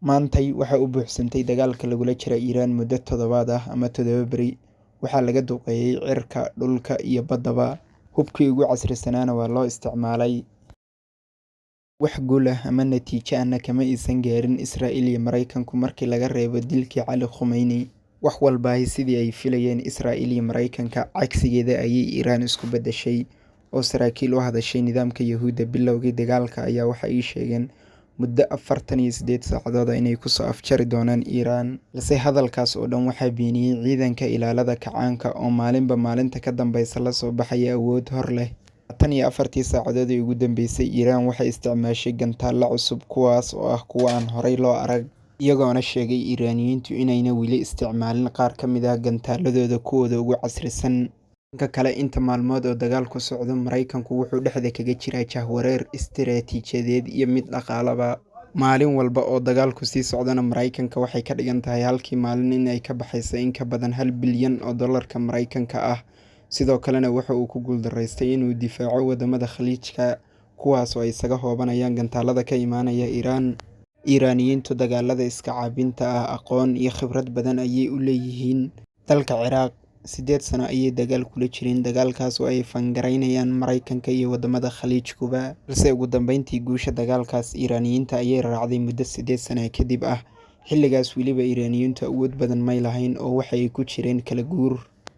Maantay waxa uu buuxsantay dagaalka lagula jiro Iiraan muddo toddobaad ah ama 7 beri. Waxaa laga duqeeyay cirka, dhulka iyo baddaba. Hubkii ugu casrisanaana waa loo isticmaalay. Wax guul ah ama natiijo ahna kama aysan gaarin Israa'iil iyo Maraykanku markii laga reebo dilkii Cali Khamenei. Wax walbaahi sidii ay filayeen Israa'iil iyo Maraykanka, cagsigeeda ayay Iiraan isku beddeshay, oo saraakiil u hadashay nidaamka Yuhuudda bilowgii dagaalka ayaa waxa ay sheegeen muddo 48 saacadood inay ku soo afjari doonaan Iiraan. Balse hadalkaas oo dhan waxaa beeniyay ciidanka ilaalada kacaanka oo maalinba maalinta ka dambeysa la soo baxaya awood hor leh. 24 saacadood ee ugu dambeysay, Iiraan waxay isticmaashay gantaallo cusub kuwaas oo ah kuwo aan horay loo arag, iyagoona sheegay Iiraaniyiintu inayna weli isticmaalin qaar ka mid ah gantaaladooda kuwooda ugu casrisan. Dhanka kale, inta maalmood oo dagaalku socdo, Maraykanku wuxuu dhexda kaga jiraa jahwareer istiraatiijiyadeed iyo mid dhaqaalaba. Maalin walba oo dagaalku sii socdana, Maraykanka waxay ka dhigan tahay halkii maalin in ay ka baxayso in ka badan $1 bilyan oo dollarka Maraykanka ah. Sidoo kalena waxa uu ku guuldareystay inuu difaaco wadamada Khaliijka, kuwaas oo isaga hoobanayaan gantaalada ka imaanaya Iiraan. Iiraaniyiintu dagaalada iska caabinta ah aqoon iyo khibrad badan ayay u leeyihiin. Dalka Ciraaq 8 sano ayay dagaal kula jireen, dagaalkaas oo ay fangaraynayaan Maraykanka iyo wadamada Khaliijkuba. Balse ugu dambeyntii guusha dagaalkaas Iiraaniyiinta ayay raacday muddo 8 sano kadib ah. Xilligaas weliba Iiraaniyiintu awood badan may lahayn oo waxa ay ku jireen kala guur.